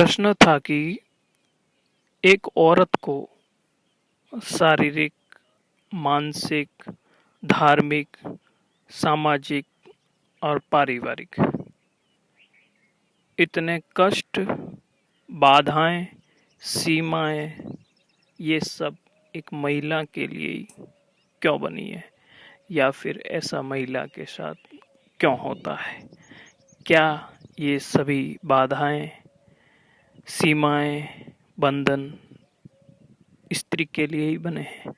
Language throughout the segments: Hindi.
प्रश्न था कि एक औरत को शारीरिक, मानसिक, धार्मिक, सामाजिक और पारिवारिक इतने कष्ट, बाधाएं, सीमाएं, ये सब एक महिला के लिए ही क्यों बनी है, या फिर ऐसा महिला के साथ क्यों होता है? क्या ये सभी बाधाएं, सीमाएं, बंधन स्त्री के लिए ही बने हैं?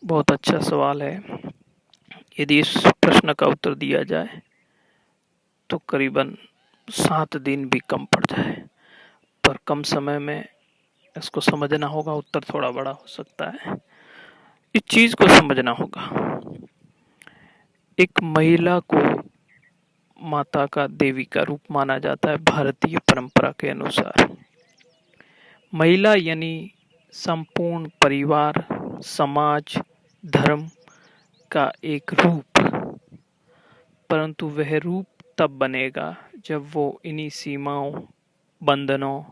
बहुत अच्छा सवाल है। यदि इस प्रश्न का उत्तर दिया जाए तो करीबन 7 दिन भी कम पड़ जाए, पर कम समय में इसको समझना होगा। उत्तर थोड़ा बड़ा हो सकता है। इस चीज को समझना होगा। एक महिला को माता का, देवी का रूप माना जाता है भारतीय परंपरा के अनुसार। महिला यानी संपूर्ण परिवार, समाज, धर्म का एक रूप। परंतु वह रूप तब बनेगा जब वो इन्हीं सीमाओं, बंधनों,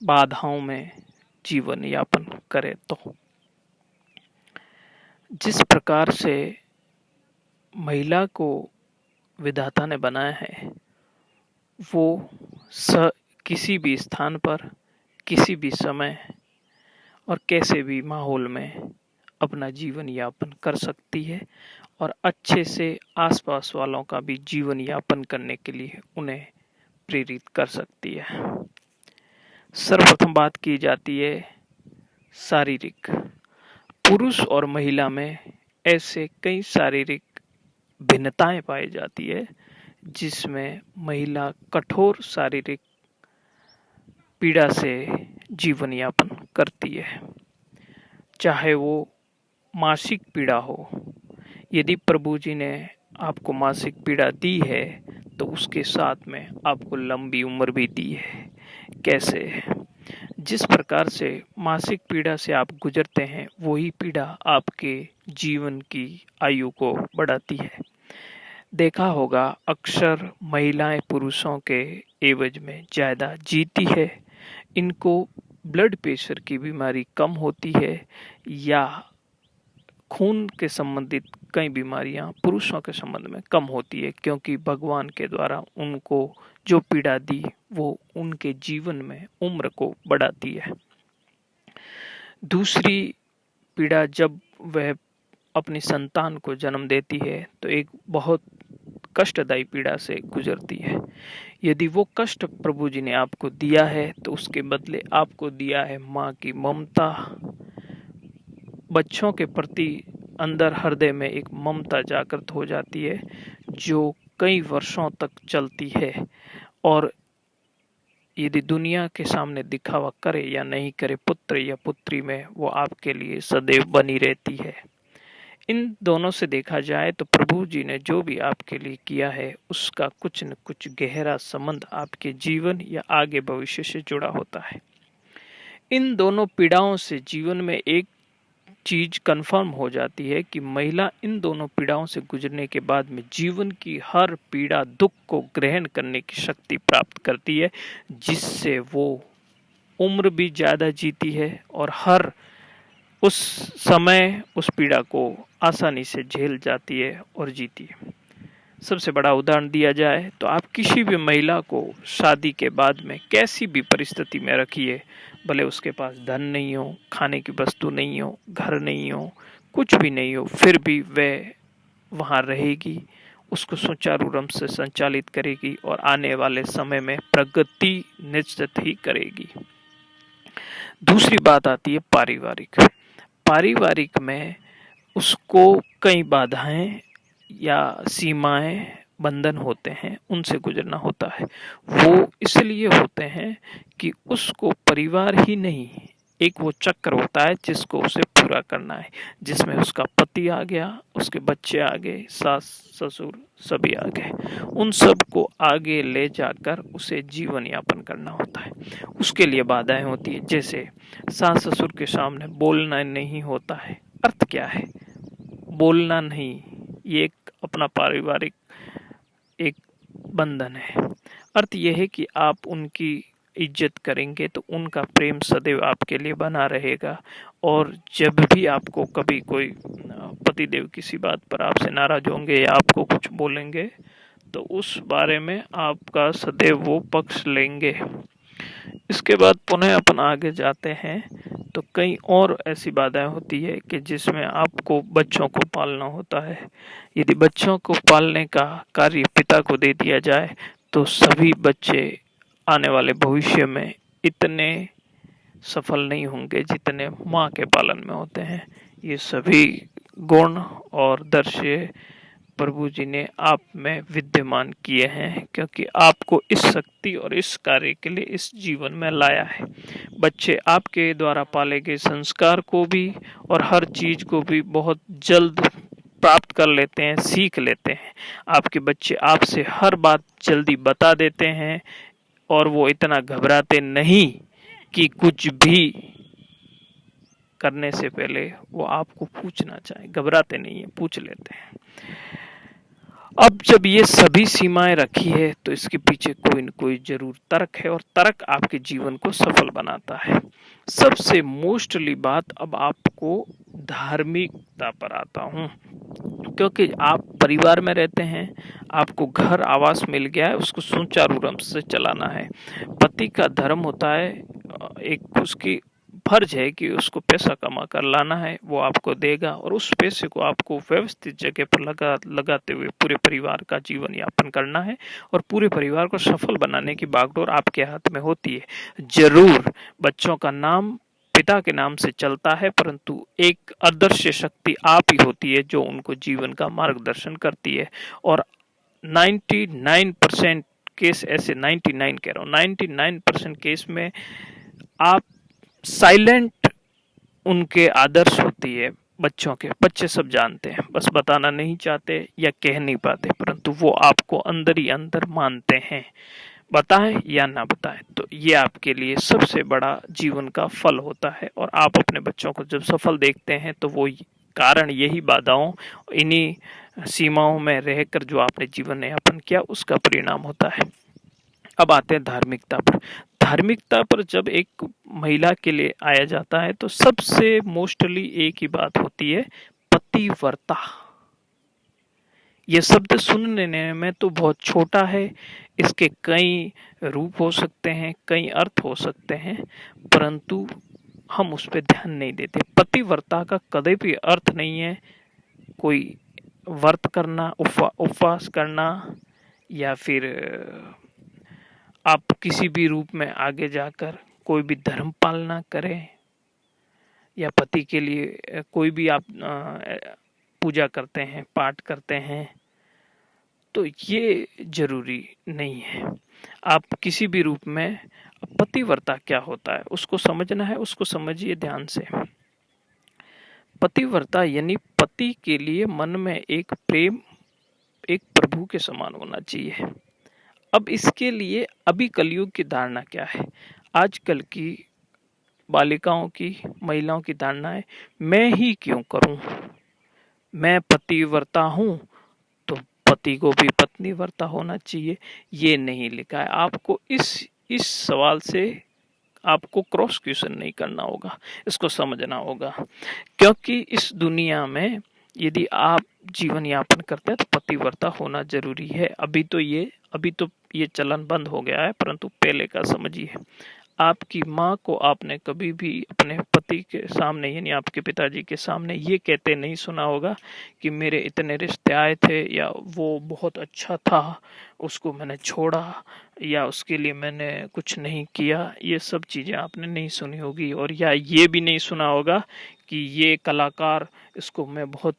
बाधाओं में जीवन यापन करे। तो जिस प्रकार से महिला को विधाता ने बनाया है, वो किसी भी स्थान पर, किसी भी समय और कैसे भी माहौल में अपना जीवन यापन कर सकती है और अच्छे से आसपास वालों का भी जीवन यापन करने के लिए उन्हें प्रेरित कर सकती है। सर्वप्रथम बात की जाती है शारीरिक। पुरुष और महिला में ऐसे कई शारीरिक भिन्नताएं पाई जाती है जिसमें महिला कठोर शारीरिक पीड़ा से जीवन यापन करती है। चाहे वो मासिक पीड़ा हो। यदि प्रभु जी ने आपको मासिक पीड़ा दी है तो उसके साथ में आपको लंबी उम्र भी दी है। कैसे? जिस प्रकार से मासिक पीड़ा से आप गुजरते हैं, वही पीड़ा आपके जीवन की आयु को बढ़ाती है। देखा होगा, अक्सर महिलाएं पुरुषों के एवज में ज्यादा जीती है। इनको ब्लड प्रेशर की बीमारी कम होती है, या खून के संबंधित कई बीमारियां पुरुषों के संबंध में कम होती है, क्योंकि भगवान के द्वारा उनको जो पीड़ा दी वो उनके जीवन में उम्र को बढ़ाती है। दूसरी पीड़ा, जब वह अपनी संतान को जन्म देती है तो एक बहुत कष्टदायी पीड़ा से गुजरती है। यदि वो कष्ट प्रभु जी ने आपको दिया है तो उसके बदले आपको दिया है माँ की ममता। बच्चों के प्रति अंदर हृदय में एक ममता जागृत हो जाती है जो कई वर्षों तक चलती है, और यदि दुनिया के सामने दिखावा करे या नहीं करे, पुत्र या पुत्री में, वो आपके लिए सदैव बनी रहती है। इन दोनों से देखा जाए तो प्रभु जी ने जो भी आपके लिए किया है उसका कुछ न कुछ गहरा संबंध आपके जीवन या आगे भविष्य से जुड़ा होता है। इन दोनों पीड़ाओं से जीवन में एक चीज कंफर्म हो जाती है कि महिला इन दोनों पीड़ाओं से गुजरने के बाद में जीवन की हर पीड़ा, दुख को ग्रहण करने की शक्ति प्राप्त करती है, जिससे वो उम्र भी ज्यादा जीती है और हर उस समय उस पीड़ा को आसानी से झेल जाती है और जीती है। सबसे बड़ा उदाहरण दिया जाए तो आप किसी भी महिला को शादी के बाद में कैसी भी परिस्थिति में रखिए, भले उसके पास धन नहीं हो, खाने की वस्तु नहीं हो, घर नहीं हो, कुछ भी नहीं हो, फिर भी वह वहाँ रहेगी, उसको सुचारू रूप से संचालित करेगी और आने वाले समय में प्रगति निश्चित ही करेगी। दूसरी बात आती है पारिवारिक। पारिवारिक में उसको कई बाधाएं या सीमाएं, बंधन होते हैं, उनसे गुजरना होता है। वो इसलिए होते हैं कि उसको परिवार ही नहीं, एक वो चक्र होता है जिसको उसे पूरा करना है, जिसमें उसका पति आ गया, उसके बच्चे आ गए, सास ससुर सभी आ गए। उन सब को आगे ले जाकर उसे जीवन यापन करना होता है। उसके लिए बाधाएं होती है, जैसे सास ससुर के सामने बोलना नहीं होता है। अर्थ क्या है बोलना नहीं? ये एक अपना पारिवारिक एक बंधन है। अर्थ यह है कि आप उनकी इज्जत करेंगे तो उनका प्रेम सदैव आपके लिए बना रहेगा। और जब भी आपको कभी कोई पतिदेव किसी बात पर आपसे नाराज होंगे या आपको कुछ बोलेंगे तो उस बारे में आपका सदैव वो पक्ष लेंगे। इसके बाद पुनः अपन आगे जाते हैं तो कई और ऐसी बाधाएं होती है कि जिसमें आपको बच्चों को पालना होता है। यदि बच्चों को पालने का कार्य पिता को दे दिया जाए तो सभी बच्चे आने वाले भविष्य में इतने सफल नहीं होंगे जितने माँ के पालन में होते हैं। ये सभी गुण और दर्शय प्रभु जी ने आप में विद्यमान किए हैं, क्योंकि आपको इस शक्ति और इस कार्य के लिए इस जीवन में लाया है। बच्चे आपके द्वारा पाले गए संस्कार को भी और हर चीज को भी बहुत जल्द प्राप्त कर लेते हैं, सीख लेते हैं। आपके बच्चे आपसे हर बात जल्दी बता देते हैं और वो इतना घबराते नहीं कि कुछ भी करने से पहले वो आपको पूछना चाहे। घबराते नहीं है, पूछ लेते हैं। अब जब ये सभी सीमाएं रखी है तो इसके पीछे कोई न कोई जरूर तर्क है, और तर्क आपके जीवन को सफल बनाता है। सबसे मोस्टली बात अब आपको धार्मिकता पर आता हूँ, क्योंकि आप परिवार में रहते हैं, आपको घर आवास मिल गया है, उसको सुचारू रूप से चलाना है। पति का धर्म होता है, एक उसकी फर्ज है कि उसको पैसा कमा कर लाना है, वो आपको देगा और उस पैसे को आपको व्यवस्थित जगह पर लगाते हुए पूरे परिवार का जीवन यापन करना है और पूरे परिवार को सफल बनाने की बागडोर आपके हाथ में होती है। जरूर बच्चों का नाम पिता के नाम से चलता है, परंतु एक अदृश्य शक्ति आप ही होती है जो उनको जीवन का मार्गदर्शन करती है। और 99% केस ऐसे, 99 कह रहा हूँ, 99% केस में आप साइलेंट उनके आदर्श होती है बच्चों के। बच्चे सब जानते हैं, बस बताना नहीं चाहते या कह नहीं पाते, परंतु वो आपको अंदर ही अंदर मानते हैं, बताएं या ना बताएं। तो ये आपके लिए सबसे बड़ा जीवन का फल होता है। और आप अपने बच्चों को जब सफल देखते हैं तो वो कारण यही बाधाओं, इन्हीं सीमाओं में रहकर जो आपने जीवन यापन किया उसका परिणाम होता है। अब आते हैं धार्मिकता पर। धार्मिकता पर जब एक महिला के लिए आया जाता है तो सबसे मोस्टली एक ही बात होती है, पतिव्रता। यह शब्द सुनने में तो बहुत छोटा है, इसके कई रूप हो सकते हैं, कई अर्थ हो सकते हैं, परंतु हम उस पर ध्यान नहीं देते। पतिव्रता का कभी भी अर्थ नहीं है कोई व्रत करना, उपवास करना, या फिर आप किसी भी रूप में आगे जाकर कोई भी धर्म पालना करें, या पति के लिए कोई भी आप पूजा करते हैं, पाठ करते हैं, तो ये जरूरी नहीं है। आप किसी भी रूप में, पतिव्रता क्या होता है उसको समझना है, उसको समझिए ध्यान से। पतिव्रता यानी पति के लिए मन में एक प्रेम, एक प्रभु के समान होना चाहिए। अब इसके लिए अभी कलयुग की धारणा क्या है? आजकल की बालिकाओं की, महिलाओं की धारणा है, मैं ही क्यों करूं, मैं पतिव्रता हूं तो पति को भी पत्नीव्रता होना चाहिए। ये नहीं लिखा है। आपको इस सवाल से आपको क्रॉस क्वेश्चन नहीं करना होगा, इसको समझना होगा। क्योंकि इस दुनिया में यदि आप जीवन यापन करते हैं तो पतिव्रता होना जरूरी है। अभी तो ये चलन बंद हो गया है, परंतु पहले का समझिए। आपकी माँ को आपने कभी भी अपने पति के सामने, यानी आपके पिताजी के सामने, ये कहते नहीं सुना होगा कि मेरे इतने रिश्ते आए थे, या वो बहुत अच्छा था उसको मैंने छोड़ा, या उसके लिए मैंने कुछ नहीं किया। ये सब चीज़ें आपने नहीं सुनी होगी। और या ये भी नहीं सुना होगा कि ये कलाकार, इसको मैं बहुत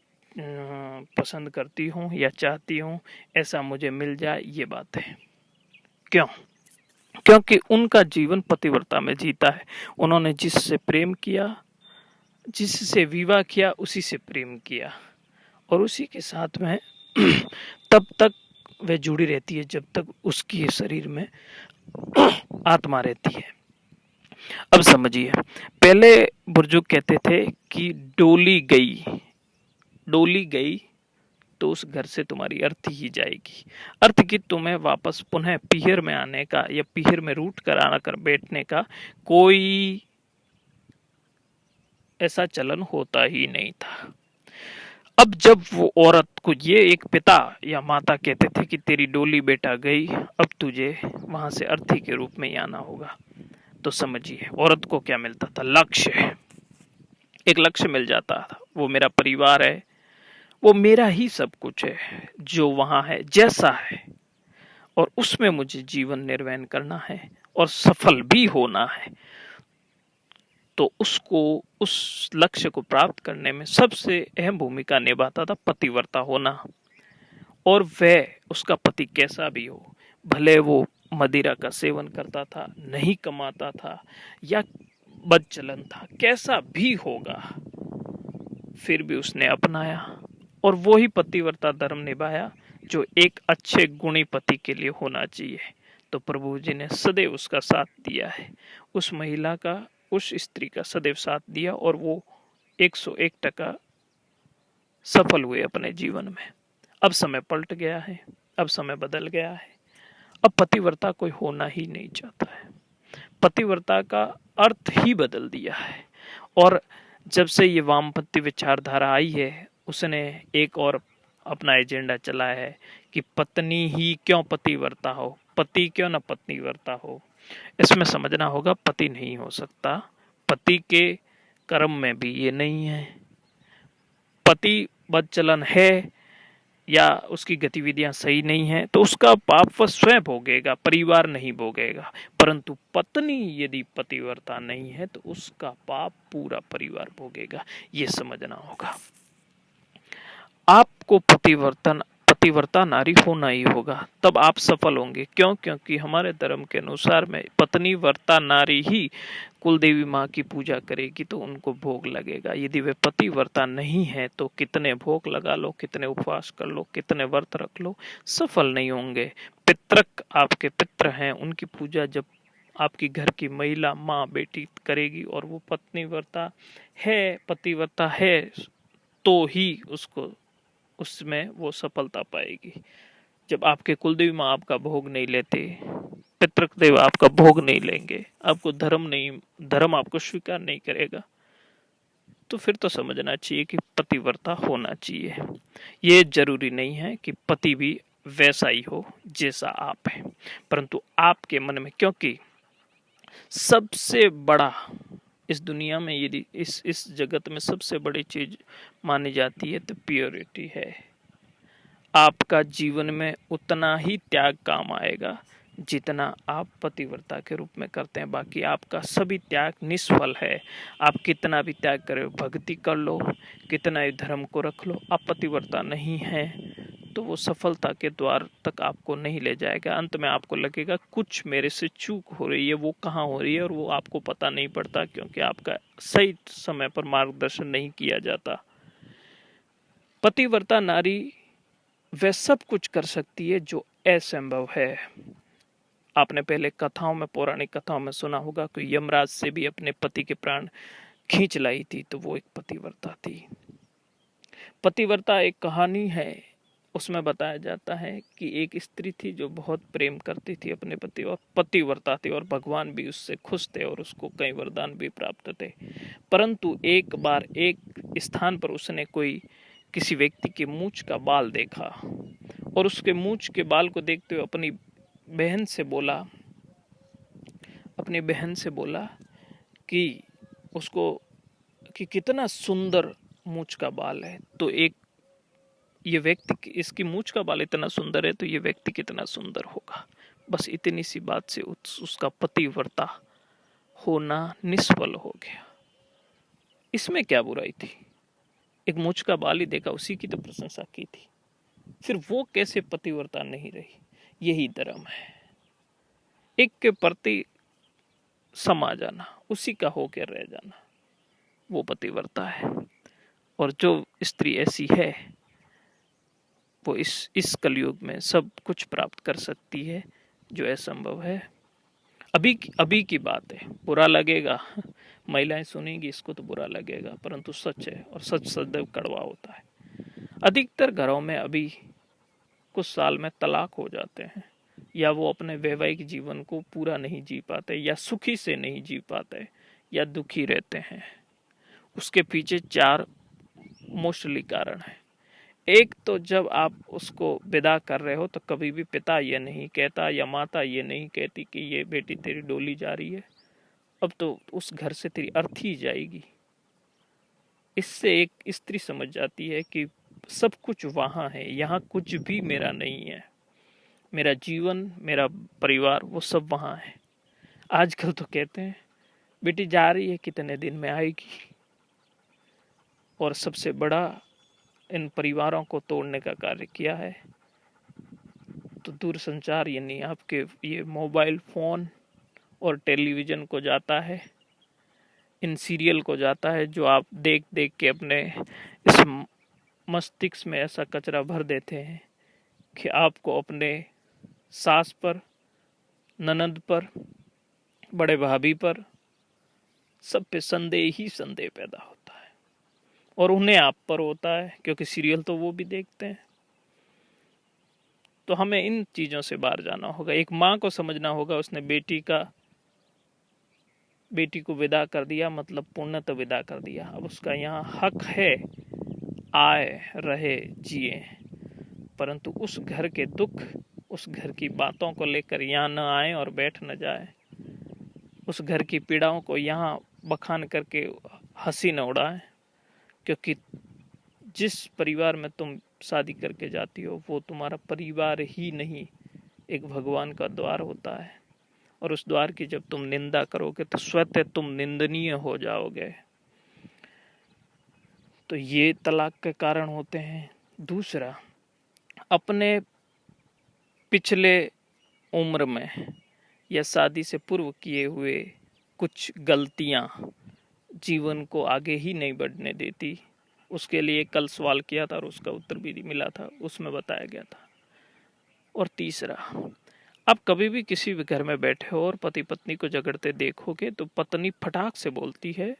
पसंद करती हूँ या चाहती हूँ, ऐसा मुझे मिल जाए। ये बात है क्यों? क्योंकि उनका जीवन पतिव्रता में जीता है। उन्होंने जिससे प्रेम किया, जिससे विवाह किया, उसी से प्रेम किया और उसी के साथ में तब तक वह जुड़ी रहती है जब तक उसकी शरीर में आत्मा रहती है। अब समझिए, पहले बुजुर्ग कहते थे कि डोली गई तो उस घर से तुम्हारी अर्थी ही जाएगी। अर्थ की तुम्हें वापस पुनः पीहर में आने का या पीहर में रूट कर आना कर बैठने का कोई ऐसा चलन होता ही नहीं था। अब जब वो औरत को ये एक पिता या माता कहते थे कि तेरी डोली बेटा गई, अब तुझे वहां से अर्थी के रूप में ही आना होगा, तो समझिए औरत को क्या मिलता था? लक्ष्य। एक लक्ष्य मिल जाता था, वो मेरा परिवार है, वो मेरा ही सब कुछ है, जो वहां है जैसा है, और उसमें मुझे जीवन निर्वहन करना है और सफल भी होना है। तो उसको उस लक्ष्य को प्राप्त करने में सबसे अहम भूमिका निभाता था पतिव्रता होना। और वह उसका पति कैसा भी हो, भले वो मदिरा का सेवन करता था, नहीं कमाता था या बदचलन था, कैसा भी होगा, फिर भी उसने अपनाया और वो ही पतिव्रता धर्म निभाया जो एक अच्छे गुणी पति के लिए होना चाहिए। तो प्रभु जी ने सदैव उसका साथ दिया है, उस महिला का, उस स्त्री का सदैव साथ दिया, और वो 101% सफल हुए अपने जीवन में। अब समय पलट गया है, अब समय बदल गया है, अब पतिव्रता कोई होना ही नहीं चाहता है। पतिव्रता का अर्थ ही बदल दिया है। और जब से ये वामपंथी विचारधारा आई है, उसने एक और अपना एजेंडा चलाया है कि पत्नी ही क्यों पतिव्रता हो, पति क्यों न पत्नीव्रता हो। इसमें समझना होगा पति नहीं हो सकता, पति के कर्म में भी ये नहीं है। पति बदचलन है या उसकी गतिविधियां सही नहीं है तो उसका पाप वह स्वयं भोगेगा, परिवार नहीं भोगेगा। परंतु पत्नी यदि पतिव्रता नहीं है तो उसका पाप पूरा परिवार भोगेगा। ये समझना होगा। आपको पतिव्रता नारी होना ही होगा, तब आप सफल होंगे। क्यों? क्योंकि हमारे धर्म के अनुसार में पत्नी व्रता नारी ही कुल देवी माँ की पूजा करेगी तो उनको भोग लगेगा। यदि वे पतिव्रता नहीं है तो कितने भोग लगा लो, कितने उपवास कर लो, कितने व्रत रख लो, सफल नहीं होंगे। पितृक आपके पितृ हैं, उनकी पूजा जब आपकी घर की महिला माँ बेटी करेगी और वो पत्नीव्रता है, पतिव्रता है, तो ही उसको उसमें वो सफलता पाएगी। जब आपके कुलदेवी माँ आपका भोग नहीं लेते, पितृदेव आपका भोग नहीं लेंगे, आपको धर्म आपको स्वीकार नहीं करेगा, तो फिर तो समझना चाहिए कि पतिव्रता होना चाहिए। ये जरूरी नहीं है कि पति भी वैसा ही हो जैसा आप है, परंतु आपके मन में, क्योंकि सबसे बड़ा इस दुनिया में, यदि इस जगत में सबसे बड़ी चीज मानी जाती है तो प्योरिटी है। आपका जीवन में उतना ही त्याग काम आएगा जितना आप पतिव्रता के रूप में करते हैं। बाकी आपका सभी त्याग निष्फल है। आप कितना भी त्याग करें, भक्ति कर लो, कितना ही धर्म को रख लो, आप पतिव्रता नहीं है तो वो सफलता के द्वार तक आपको नहीं ले जाएगा। अंत में आपको लगेगा कुछ मेरे से चूक हो रही है, वो कहाँ हो रही है, और वो आपको पता नहीं पड़ता क्योंकि आपका सही समय पर मार्गदर्शन नहीं किया जाता। पतिव्रता नारी वह सब कुछ कर सकती है जो असंभव है। आपने पहले कथाओं में, पौराणिक कथाओं में सुना होगा कि यमराज से भी अपने पति के प्राण खींच लाई थी, तो वो एक पतिव्रता थी। पतिव्रता एक कहानी है, उसमें बताया जाता है कि एक स्त्री थी जो बहुत प्रेम करती थी अपने पति और पतिव्रता थी, और भगवान भी उससे खुश थे और उसको कई वरदान भी प्राप्त थे। परंतु एक बार एक स्थान पर उसने किसी व्यक्ति के मूंछ का बाल देखा, और उसके मूंछ के बाल को देखते हुए अपनी बहन से बोला कि कितना सुंदर मूंछ का बाल है, तो ये व्यक्ति, इसकी मूंछ का बाल इतना सुंदर है तो ये व्यक्ति कितना सुंदर होगा। बस इतनी सी बात से उसका पतिव्रता होना निष्फल हो गया। इसमें क्या बुराई थी? एक मूंछ का बाल ही देखा, उसी की तो प्रशंसा की थी, फिर वो कैसे पतिव्रता नहीं रही? यही धर्म है, एक के प्रति समा जाना, उसी का होकर रह जाना, वो पतिव्रता है। और जो स्त्री ऐसी है वो इस कलयुग में सब कुछ प्राप्त कर सकती है जो असंभव है। अभी की बात है, बुरा लगेगा, महिलाएं सुनेंगी इसको तो बुरा लगेगा, परंतु सच है, और सच सदैव कड़वा होता है। अधिकतर घरों में अभी कुछ साल में तलाक हो जाते हैं, या वो अपने वैवाहिक जीवन को पूरा नहीं जी पाते, या सुखी से नहीं जी पाते, या दुखी रहते हैं। उसके पीछे 4 मोस्टली कारण है। एक तो जब आप उसको विदा कर रहे हो तो कभी भी पिता ये नहीं कहता या माता ये नहीं कहती कि ये बेटी तेरी डोली जा रही है, अब तो उस घर से तेरी अर्थी जाएगी। इससे एक स्त्री समझ जाती है कि सब कुछ वहां है, यहाँ कुछ भी मेरा नहीं है, मेरा जीवन, मेरा परिवार, वो सब वहां है। आजकल तो कहते हैं बेटी जा रही है, कितने दिन में आएगी। और सबसे बड़ा इन परिवारों को तोड़ने का कार्य किया है तो दूरसंचार, यानी आपके ये मोबाइल फोन और टेलीविजन को जाता है, इन सीरियल को जाता है जो आप देख देख के अपने इस मस्तिष्क में ऐसा कचरा भर देते हैं कि आपको अपने सास पर, ननद पर, बड़े भाभी पर, सब पे संदेह ही संदेह पैदा होता है। और उन्हें आप पर होता है क्योंकि सीरियल तो वो भी देखते हैं। तो हमें इन चीजों से बाहर जाना होगा। एक माँ को समझना होगा, उसने बेटी को विदा कर दिया, मतलब पूर्णतः विदा कर दिया। अब उसका यहाँ हक है, आए, रहे, जिए, परंतु उस घर के दुख, उस घर की बातों को लेकर यहाँ न आए और बैठ न जाए। उस घर की पीड़ाओं को यहाँ बखान करके हंसी न उड़ाए, क्योंकि जिस परिवार में तुम शादी करके जाती हो वो तुम्हारा परिवार ही नहीं, एक भगवान का द्वार होता है। और उस द्वार की जब तुम निंदा करोगे तो स्वतः तुम निंदनीय हो जाओगे। तो ये तलाक के कारण होते हैं। दूसरा, अपने पिछले उम्र में या शादी से पूर्व किए हुए कुछ गलतियां जीवन को आगे ही नहीं बढ़ने देती। उसके लिए कल सवाल किया था और उसका उत्तर भी मिला था, उसमें बताया गया था। और तीसरा, आप कभी भी किसी भी घर में बैठे हो और पति पत्नी को झगड़ते देखोगे तो पत्नी फटाक से बोलती है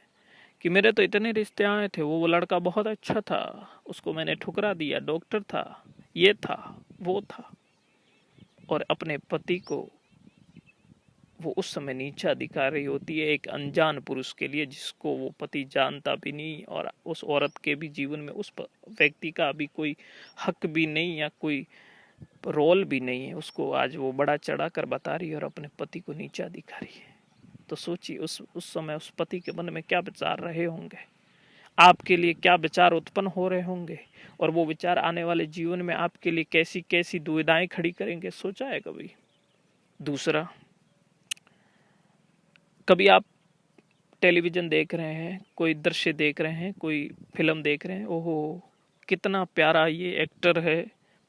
कि मेरे तो इतने रिश्ते आए थे, वो लड़का बहुत अच्छा था, उसको मैंने ठुकरा दिया, डॉक्टर था, ये था, वो था। और अपने पति को वो उस समय नीचा दिखा रही होती है एक अनजान पुरुष के लिए, जिसको वो पति जानता भी नहीं, और उस औरत के भी जीवन में उस व्यक्ति का अभी कोई हक भी नहीं या कोई रोल भी नहीं है। उसको आज वो बड़ा चढ़ा कर बता रही है और अपने पति को नीचा दिखा रही है। तो सोचिए उस समय उस पति के मन में क्या विचार रहे होंगे, आपके लिए क्या विचार उत्पन्न हो रहे होंगे, और वो विचार आने वाले जीवन में आपके लिए कैसी कैसी दुविधाएं खड़ी करेंगे, सोचा है कभी? दूसरा, कभी आप टेलीविजन देख रहे हैं, कोई दृश्य देख रहे हैं, कोई फिल्म देख रहे हैं, ओहो कितना प्यारा ये एक्टर है,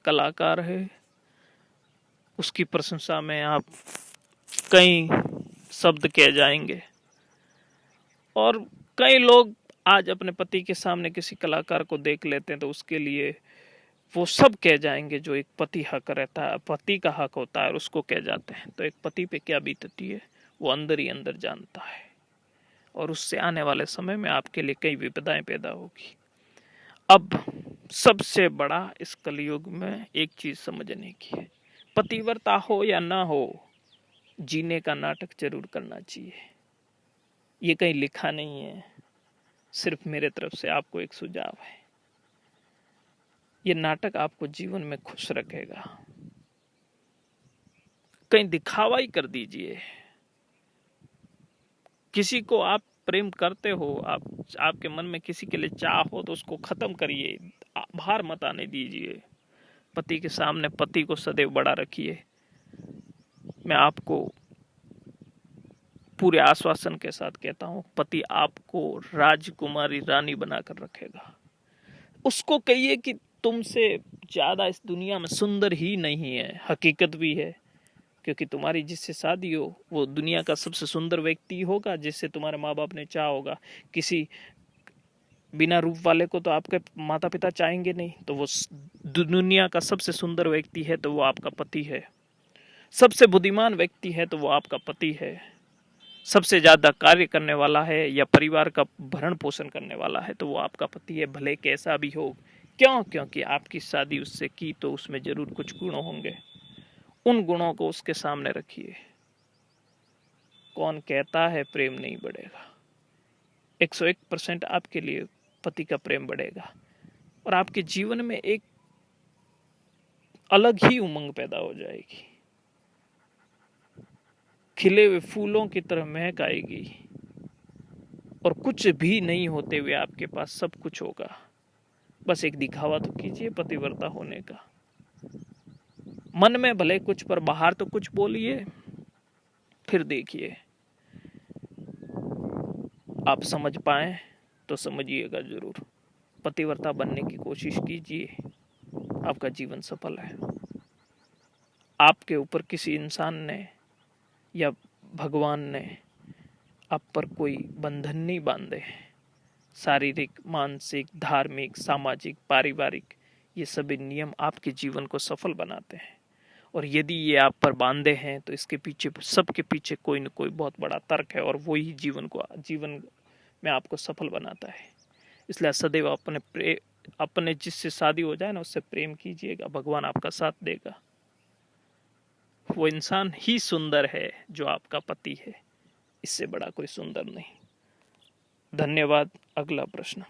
कलाकार है, उसकी प्रशंसा में आप कई शब्द कह जाएंगे। और कई लोग आज अपने पति के सामने किसी कलाकार को देख लेते हैं तो उसके लिए वो सब कह जाएंगे जो एक पति हक रहता है, पति का हक होता है, और उसको कह जाते हैं। तो एक पति पे क्या बीतती है वो अंदर ही अंदर जानता है, और उससे आने वाले समय में आपके लिए कई विपदाएं पैदा होगी। अब सबसे बड़ा इस कलयुग में एक चीज समझने की है, पतिव्रता हो या ना हो, जीने का नाटक जरूर करना चाहिए। ये कहीं लिखा नहीं है, सिर्फ मेरे तरफ से आपको एक सुझाव है। ये नाटक आपको जीवन में खुश रखेगा। कहीं दिखावा ही कर दीजिए। किसी को आप प्रेम करते हो, आपके मन में किसी के लिए चाह हो तो उसको खत्म करिए, बाहर मत आने दीजिए। पति के सामने पति को सदैव बड़ा रखिए। मैं आपको पूरे आश्वासन के साथ कहता हूं, पति आपको राजकुमारी रानी बनाकर रखेगा। उसको कहिए कि तुमसे ज्यादा इस दुनिया में सुंदर ही नहीं है, हकीकत भी है, क्योंकि तुम्हारी जिससे शादी हो वो दुनिया का सबसे सुंदर व्यक्ति होगा, जिससे तुम्हारे माँ बाप ने चाहा होगा। किसी बिना रूप वाले को तो आपके माता पिता चाहेंगे नहीं, तो वो दुनिया का सबसे सुंदर व्यक्ति है तो वो आपका पति है। सबसे बुद्धिमान व्यक्ति है तो वो आपका पति है। सबसे ज्यादा कार्य करने वाला है या परिवार का भरण पोषण करने वाला है तो वो आपका पति है, भले कैसा भी हो, क्यों? क्योंकि आपकी शादी उससे की तो उसमें जरूर कुछ गुण होंगे। उन गुणों को उसके सामने रखिए। कौन कहता है प्रेम नहीं बढ़ेगा? 101% आपके लिए पति का प्रेम बढ़ेगा और आपके जीवन में एक अलग ही उमंग पैदा हो जाएगी। खिले हुए फूलों की तरह महक आएगी और कुछ भी नहीं होते हुए आपके पास सब कुछ होगा। बस एक दिखावा तो कीजिए पतिव्रता होने का। मन में भले कुछ पर बाहर तो कुछ बोलिए, फिर देखिए आप समझ पाए तो समझिएगा जरूर। पतिव्रता बनने की कोशिश कीजिए, आपका जीवन सफल है। आपके ऊपर किसी इंसान ने या भगवान ने आप पर कोई बंधन नहीं बांधे। शारीरिक, मानसिक, धार्मिक, सामाजिक, पारिवारिक, ये सभी नियम आपके जीवन को सफल बनाते हैं। और यदि ये आप पर बांधे हैं तो इसके पीछे, सबके पीछे कोई न कोई बहुत बड़ा तर्क है और वो ही जीवन में आपको सफल बनाता है। इसलिए सदैव अपने जिससे शादी हो जाए ना, उससे प्रेम कीजिएगा, भगवान आपका साथ देगा। वो इंसान ही सुंदर है जो आपका पति है, इससे बड़ा कोई सुंदर नहीं। धन्यवाद। अगला प्रश्न।